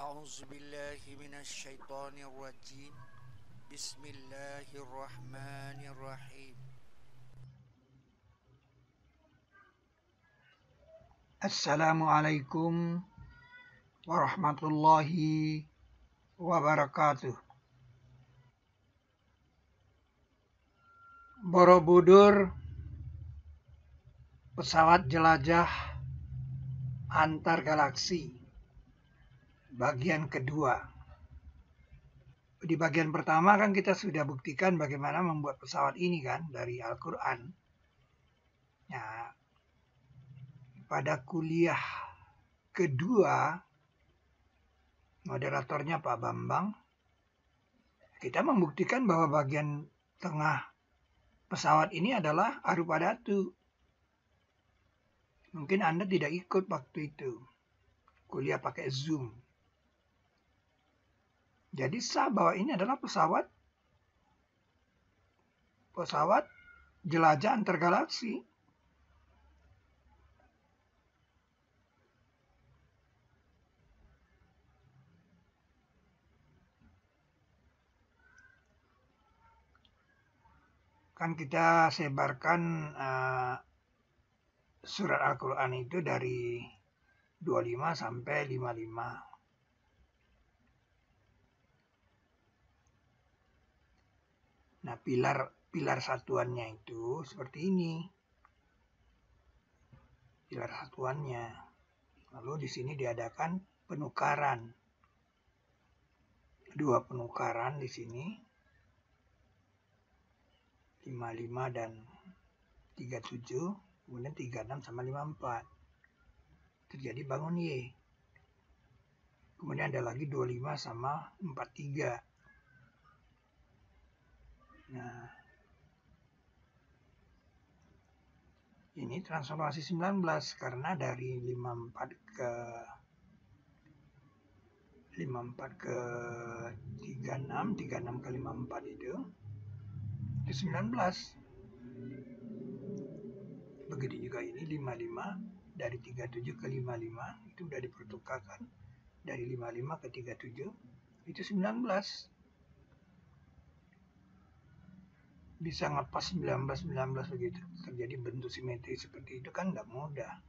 أعوذ بالله من الشيطان الرجيم بسم الله الرحمن الرحيم Assalamualaikum warahmatullahi wabarakatuh. Borobudur pesawat jelajah antar galaksi bagian kedua. Di bagian pertama kan kita sudah buktikan bagaimana membuat pesawat ini kan dari Al-Quran. Nah, pada kuliah kedua, moderatornya Pak Bambang, kita membuktikan bahwa bagian tengah pesawat ini adalah arupa datu. Mungkin Anda tidak ikut waktu itu. Kuliah pakai Zoom. Jadi sah bahwa ini adalah pesawat jelajah antar galaksi. Kan kita sebarkan surat Al-Quran itu dari 25 sampai 55. Nah, pilar satuannya itu seperti ini. Pilar satuannya. Lalu di sini diadakan penukaran. Dua penukaran di sini. 55 dan 37, kemudian 36 sama 54. Terjadi bangun Y. Kemudian ada lagi 25 sama 43. Nah, ini transformasi 19 karena dari 54 ke 36, 36 ke 54 itu 19. Begitu juga ini 55 dari 37 ke 55 itu sudah dipertukarkan. Dari 55 ke 37 itu 19. Bisa ngepas 19 begitu. Terjadi bentuk simetri seperti itu kan nggak mudah.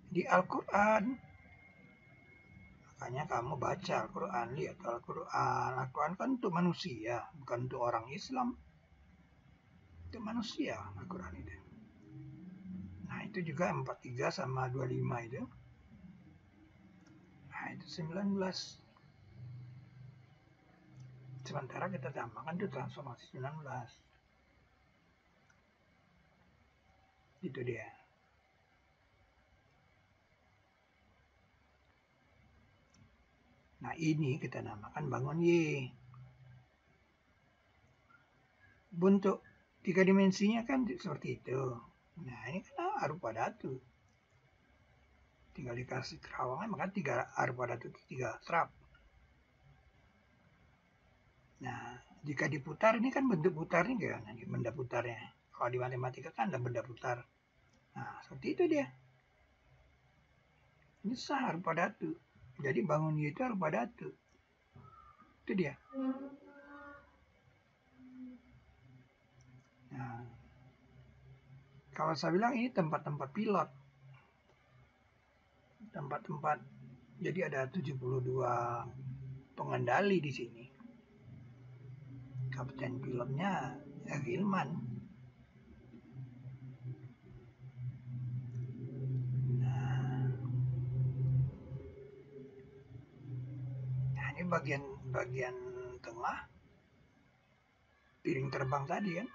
Di Al-Quran, makanya kamu baca Al-Quran, lihat Al-Quran. Al-Quran kan untuk manusia, bukan untuk orang Islam. Untuk manusia Al-Quran itu. Nah, itu juga 43 sama 25 itu. Nah, itu 19. Sementara kita tambahkan itu transformasi 19. Itu dia. Nah, ini kita namakan bangun Y. Bentuk 3 dimensinya kan seperti itu. Nah, ini kan arupa datu. Tinggal dikasih terawangan, maka 3 arupa datu itu 3 strap. Nah, jika diputar, ini kan bentuk putarnya gimana? Benda putarnya. Kalau di matematika kan ada benda putar. Nah, seperti itu dia. Ini sah arupa datu. Jadi bangun Y itu arupa datu. Itu dia. Nah, kalau saya bilang ini tempat-tempat pilot. Tempat-tempat. Jadi ada 72 pengendali di sini. Kapten pilotnya Hilman. Nah, ini bagian tengah piring terbang tadi kan.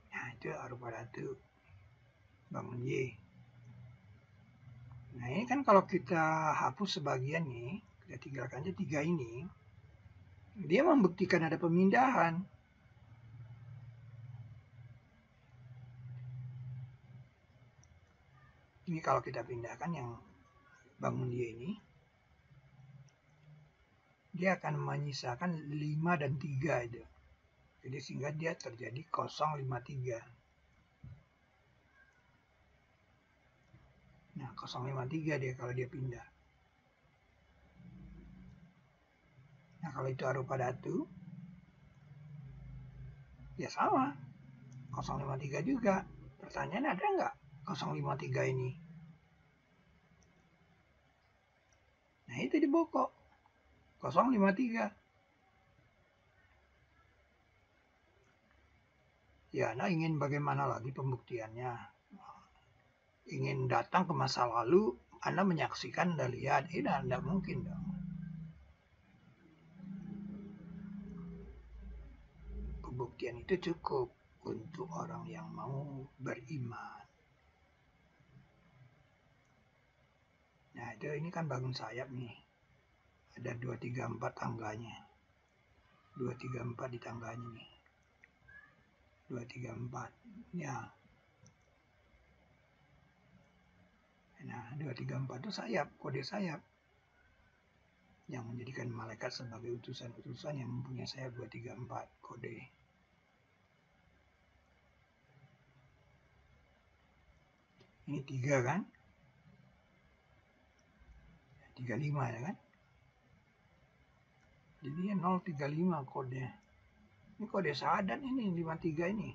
Nah, itu arupa datu bangun Y. Nah, ini kan kalau kita hapus sebagian nih, kita tinggalkan aja 3 ini, dia membuktikan ada pemindahan. Ini kalau kita pindahkan yang bangun Y ini, dia akan menyisakan 5 dan 3 itu. Jadi sehingga dia terjadi 053. Nah, 053 dia kalau dia pindah. Nah, kalau itu arupa datu, ya sama. 053 juga. Pertanyaan ada nggak 053 ini? Nah, itu di Boko. 053. Ya, Anda ingin bagaimana lagi pembuktiannya? Ingin datang ke masa lalu, Anda menyaksikan, Anda lihat, ini Anda mungkin dong. Pembuktian itu cukup untuk orang yang mau beriman. Nah, itu ini kan bangun sayap nih. Ada 2, 3, 4 tangganya. 2, 3, 4 di tangganya nih. 2, 3, 4. Ya. Nah, 2, 3, 4 itu sayap, kode sayap. Yang menjadikan malaikat sebagai utusan-utusan yang mempunyai sayap 2, 3, 4 kode. Ini 3 kan? 35 ya kan? Jadi 035 kode. Ini kode syahadat ini 53 ini.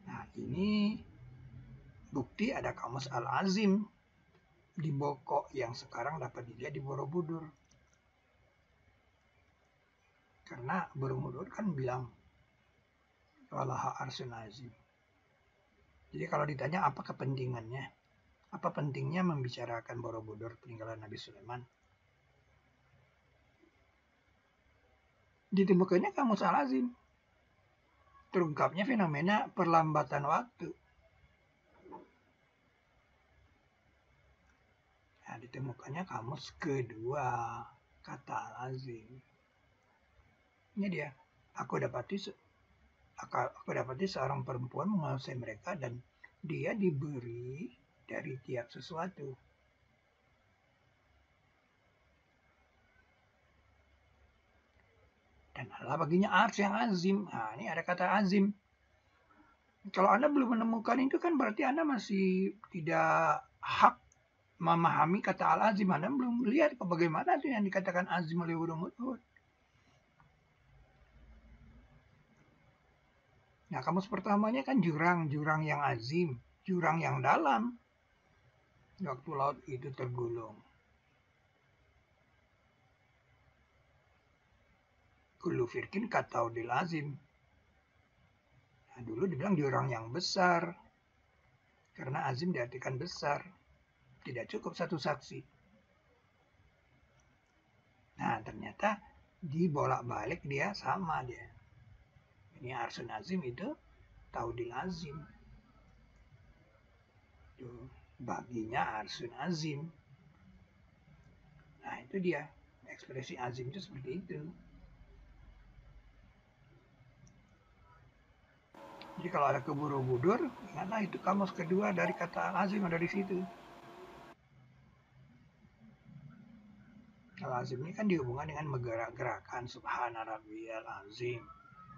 Nah, ini bukti ada kamus Al-Azim di Boko yang sekarang dapat dilihat di Borobudur. Karena Borobudur kan bilang walaha arsun azim. Jadi kalau ditanya apa kepentingannya, apa pentingnya membicarakan Borobudur peninggalan Nabi Sulaiman? Ditemukannya kamus Al-Azim. Terungkapnya fenomena perlambatan waktu. Nah, ditemukannya kamus kedua kata Al-Azim. Ini dia. Aku dapati seorang perempuan menguasai mereka dan dia diberi dari tiap sesuatu. Dan Allah baginya ars yang azim. Nah, ini ada kata azim. Kalau Anda belum menemukan itu kan berarti Anda masih tidak hak memahami kata al-azim. Anda belum lihat bagaimana itu yang dikatakan azim oleh Hud. Nah, kamus pertamanya kan jurang yang azim, jurang yang dalam. Waktu laut itu tergulung. Kullu firkin kataudil azim. Nah, dulu dibilang jurang yang besar. Karena azim diartikan besar. Tidak cukup satu saksi. Nah, ternyata dibolak-balik dia sama dia. Ini arsun azim itu taudil azim. Tuh, baginya arsun azim. Nah, itu dia. Ekspresi azim itu seperti itu. Jadi kalau ada ke-Borobudur, ingatlah itu kamus kedua dari kata al-azim ada di situ. Al-azim ini kan dihubungkan dengan menggerak-gerakan subhana rabbiyal azim.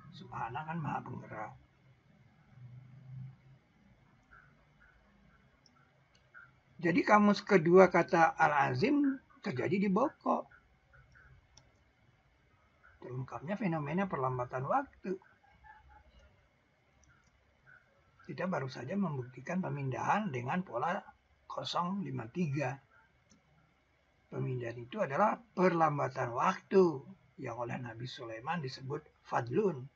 Subhana kan maha penggerak. Jadi kamus kedua kata al-azim terjadi di Boko. Terungkapnya fenomena perlambatan waktu. Kita baru saja membuktikan pemindahan dengan pola 053. Pemindahan itu adalah perlambatan waktu yang oleh Nabi Sulaiman disebut fadlun.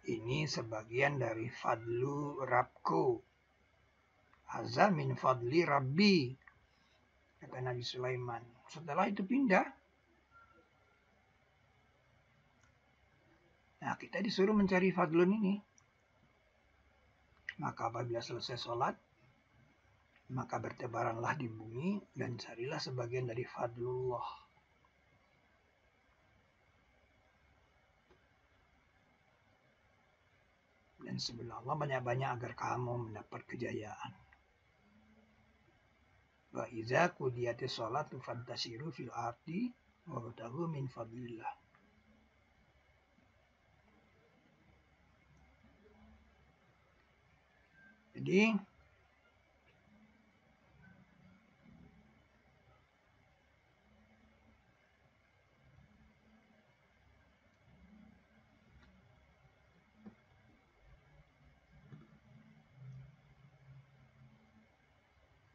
Ini sebagian dari fadlu Rabku. Hadza min fadli Rabbi, kata Nabi Sulaiman. Setelah itu pindah. Nah, kita disuruh mencari fadlun ini. Maka apabila selesai sholat, maka bertebaranlah di bumi dan carilah sebagian dari fadlullah. Dan sebelah Allah banyak-banyak agar kamu mendapat kejayaan. Wa iza qudiyatis sholatu fantasiru fil ardi wabtaghu min fadlillah. Jadi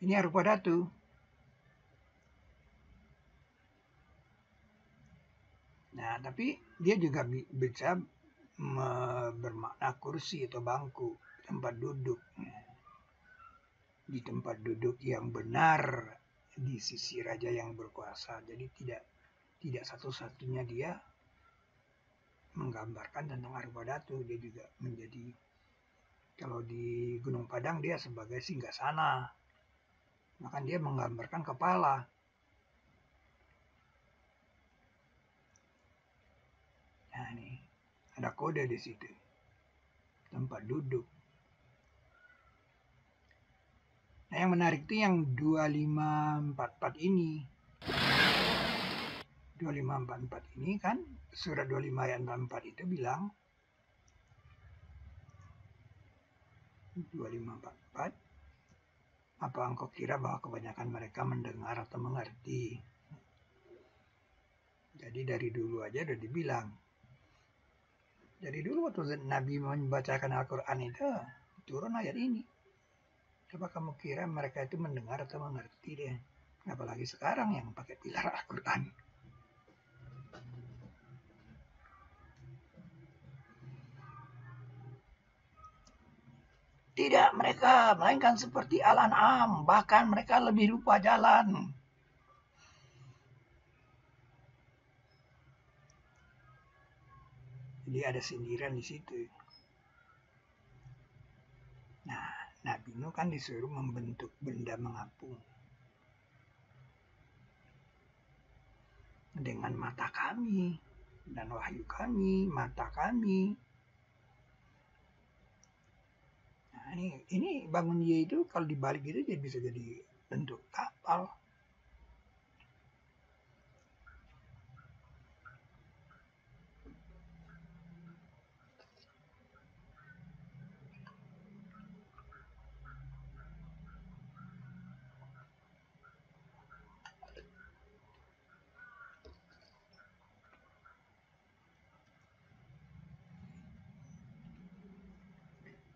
ini arupa datu. Nah, tapi dia juga bisa bermakna kursi atau bangku, tempat duduk. Di tempat duduk yang benar di sisi raja yang berkuasa. Jadi tidak satu-satunya dia menggambarkan tentang arupa datu. Dia juga menjadi, kalau di Gunung Padang dia sebagai singgasana. Maka dia menggambarkan kepala. Nah, ini ada kode di situ. Tempat duduk. Nah, yang menarik itu yang 2544 ini. 2544 ini kan, surat 25 ayat 44 itu bilang 2544, apa engkau kira bahwa kebanyakan mereka mendengar atau mengerti? Jadi dari dulu aja udah dibilang. Dari dulu waktu Nabi membacakan Al-Quran itu turun ayat ini. Coba kamu kira mereka itu mendengar atau mengerti deh. Apalagi sekarang yang pakai pilar Al-Quran. Tidak mereka, melainkan seperti Al-An'am. Bahkan mereka lebih lupa jalan. Jadi ada sindiran di situ. Nah, Nabi Nuh kan disuruh membentuk benda mengapung. Dengan mata kami dan wahyu kami, mata kami. Nah, ini bangun dia itu kalau dibalik itu dia bisa jadi bentuk kapal.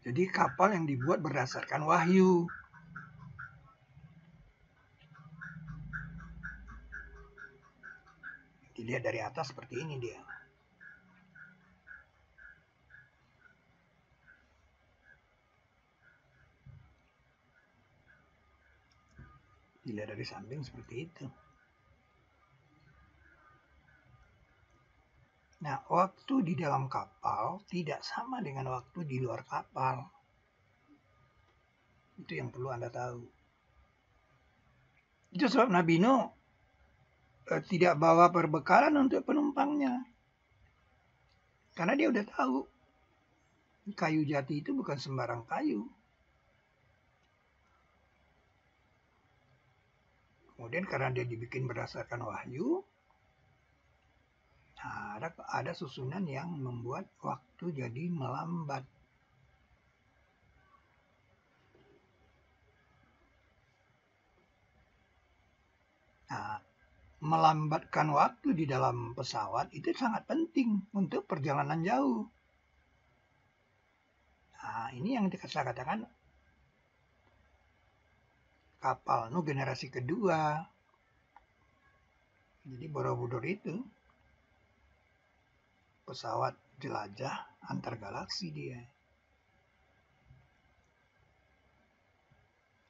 Jadi kapal yang dibuat berdasarkan wahyu. Dilihat dari atas seperti ini dia. Dilihat dari samping seperti itu. Nah, waktu di dalam kapal tidak sama dengan waktu di luar kapal. Itu yang perlu Anda tahu. Itu sebab Nabi Nuh tidak bawa perbekalan untuk penumpangnya. Karena dia udah tahu kayu jati itu bukan sembarang kayu. Kemudian karena dia dibikin berdasarkan wahyu, ada susunan yang membuat waktu jadi melambat. Nah, melambatkan waktu di dalam pesawat itu sangat penting untuk perjalanan jauh. Nah, ini yang saya katakan kapal Nuh generasi kedua. Jadi Borobudur itu pesawat jelajah antar galaksi dia.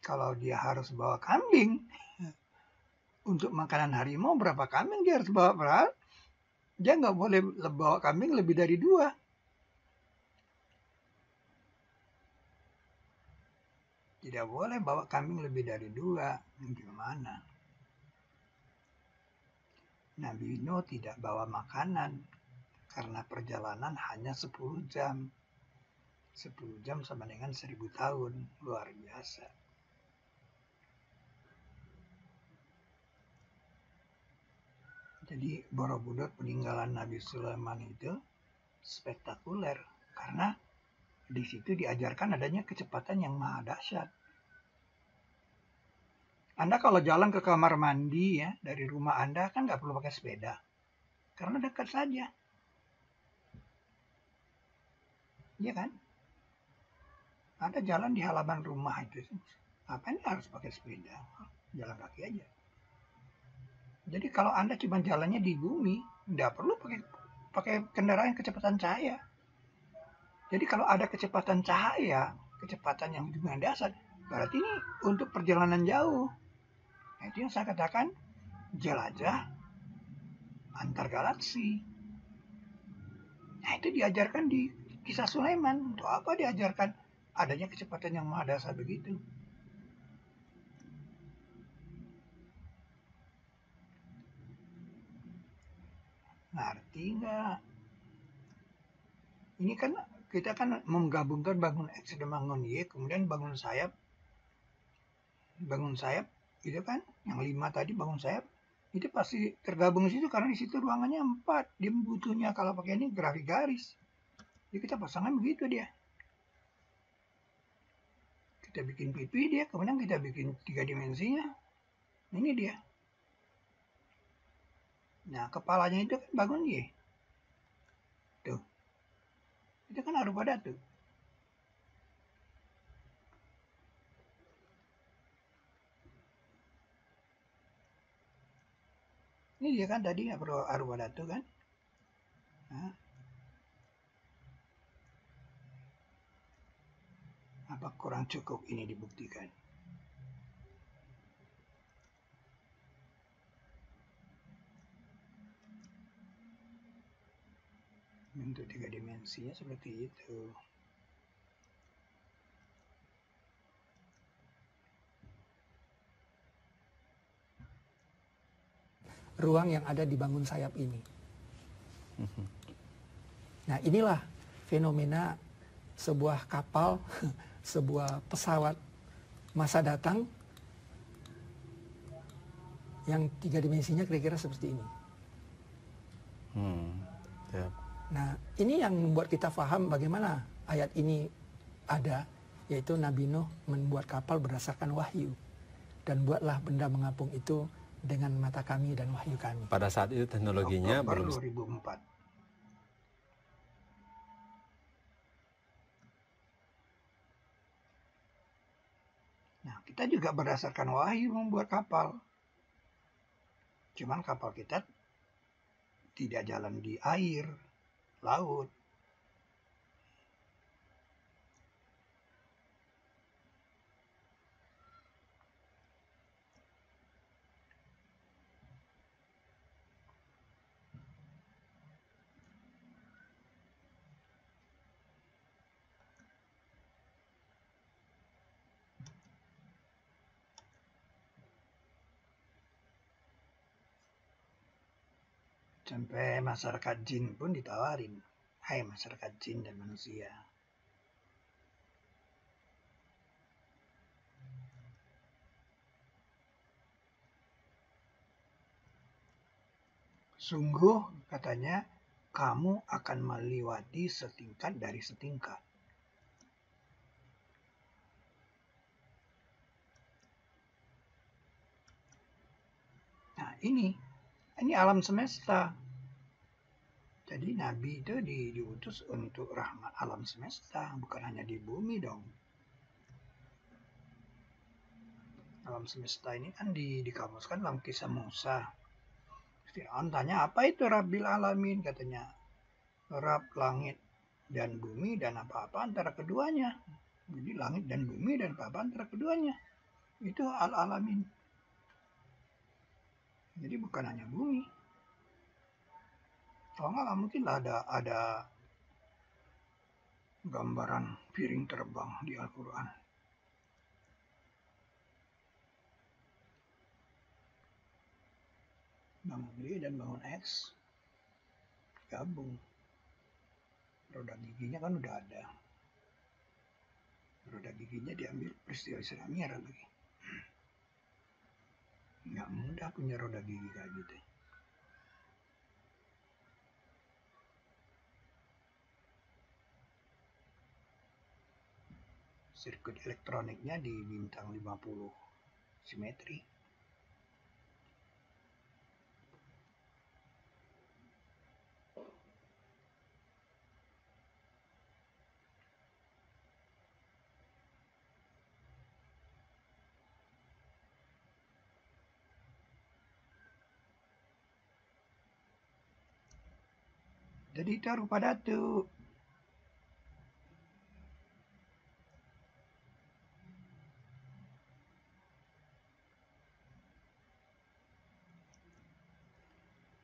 Kalau dia harus bawa kambing untuk makanan harimau, berapa kambing dia harus bawa? Dia nggak boleh bawa kambing lebih dari 2. Tidak boleh bawa kambing lebih dari 2. Gimana? Nabi Nuh tidak bawa makanan karena perjalanan hanya 10 jam. 10 jam sama dengan 1000 tahun. Luar biasa. Jadi Borobudur peninggalan Nabi Sulaiman itu spektakuler karena di situ diajarkan adanya kecepatan yang maha dahsyat. Anda kalau jalan ke kamar mandi ya dari rumah Anda kan nggak perlu pakai sepeda, karena dekat saja, ya kan? Anda jalan di halaman rumah itu, apa ini harus pakai sepeda? Jalan kaki aja. Jadi kalau Anda cuma jalannya di bumi, nggak perlu pakai kendaraan kecepatan cahaya. Jadi kalau ada kecepatan cahaya, kecepatan yang lumayan dasar, berarti ini untuk perjalanan jauh. Nah, itu yang saya katakan jelajah antar galaksi. Nah, itu diajarkan di kisah Sulaiman. Untuk apa diajarkan adanya kecepatan yang maha dasar begitu? Ngerti nggak? Ini kan kita kan menggabungkan bangun X dan bangun Y, kemudian bangun sayap itu kan yang 5 tadi bangun sayap itu pasti tergabung di situ karena di situ ruangannya 4. Dia butuhnya kalau pakai ini grafik garis. Jadi kita pasangan begitu dia. Kita bikin pipi dia, kemudian kita bikin 3 dimensinya. Ini dia. Nah, kepalanya itu kan bangun Y. Tuh. Itu kan arupa datu. Ini dia kan tadi arupa datu kan. Nah, apa kurang cukup ini dibuktikan? Untuk 3 dimensinya seperti itu. Ruang yang ada di bangun sayap ini. Nah, inilah fenomena sebuah kapal, sebuah pesawat masa datang yang 3 dimensinya kira-kira seperti ini. Yep. Nah, ini yang membuat kita paham bagaimana ayat ini ada, yaitu Nabi Nuh membuat kapal berdasarkan wahyu. Dan buatlah benda mengapung itu dengan mata kami dan wahyu kami. Pada saat itu teknologinya Oktober belum 2004. Nah, kita juga berdasarkan wahyu membuat kapal. Cuman kapal kita tidak jalan di air, laut. Sampai masyarakat jin pun ditawarin, hai masyarakat jin dan manusia. Sungguh katanya kamu akan melewati setingkat dari setingkat. Nah, ini alam semesta. Jadi Nabi itu diutus untuk rahmat alam semesta, bukan hanya di bumi dong. Alam semesta ini kan dikamuskan dalam kisah Musa. Fir'aun tanya, apa itu Rabbil Alamin? Katanya, Rab langit dan bumi dan apa-apa antara keduanya. Jadi langit dan bumi dan apa-apa antara keduanya. Itu Al-Alamin. Jadi bukan hanya bumi. Kalau nggak mungkin lah ada gambaran piring terbang di Al-Quran. Bangun Y dan bangun X gabung. Roda giginya kan udah ada. Roda giginya diambil peristiwa Isra Mi'raj lagi. Nggak mudah punya roda gigi kayak gitu. sirkuit elektroniknya di bintang 50 simetri. Jadi taruh pada tuh.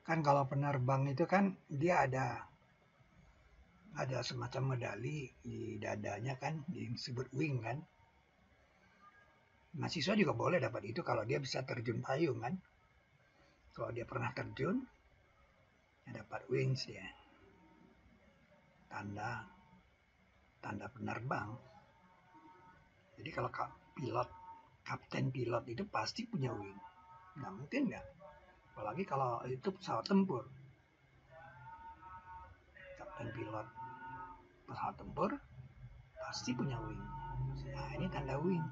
Kan kalau penerbang itu kan dia ada semacam medali di dadanya kan, disebut wing kan. Mahasiswa juga boleh dapat itu kalau dia bisa terjun payung kan. Kalau dia pernah terjun, ya dapat wings dia. Tanda penerbang. Jadi kalau kapten pilot itu pasti punya wing. Nggak mungkin nggak. Apalagi kalau itu pesawat tempur. Kapten pilot pesawat tempur pasti punya wing. Nah, ini tanda wing.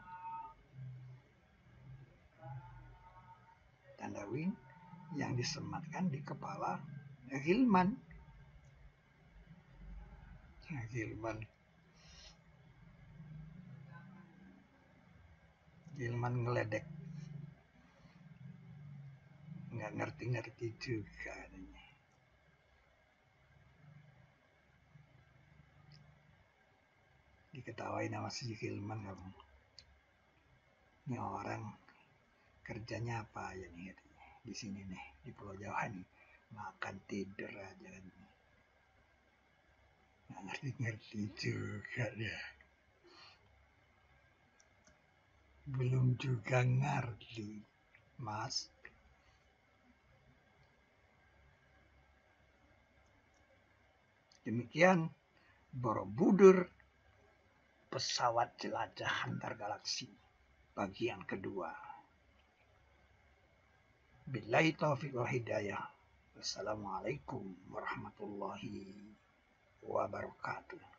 Tanda wing yang disematkan di kepala Gilman. Gilman ngeledek. Nggak ngerti-ngerti juga adanya. Diketawain sama si Gilman kamu. Ini orang kerjanya apa ya nih katanya. Di sini nih, di Pulau Jawa nih. Makan tidur aja kan. Nggak ngerti-ngerti juga dia. Belum juga ngerti, Mas. Demikian Borobudur, pesawat jelajah antar galaksi, bagian kedua. Billahi taufiq wal hidayah. Wassalamualaikum warahmatullahi wabarakatuh.